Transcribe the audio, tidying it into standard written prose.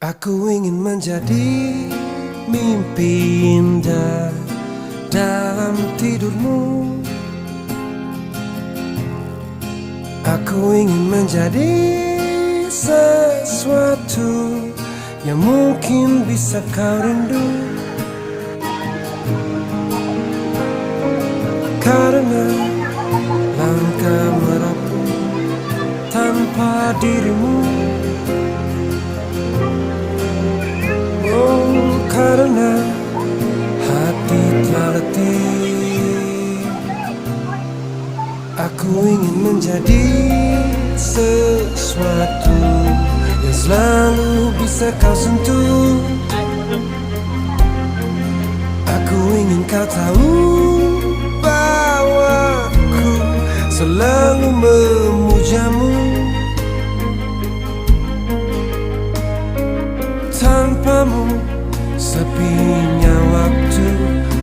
Aku ingin menjadi mimpi indah dalam tidurmu. Aku ingin menjadi sesuatu yang mungkin bisa kau rindu. Karena langkah merapu tanpa dirimu. Oh, karena hati telah letih. Aku ingin menjadi sesuatu yang selalu bisa kau sentuh. Aku ingin kau tahu bahwa aku selalu memujamu. Tanpamu sepi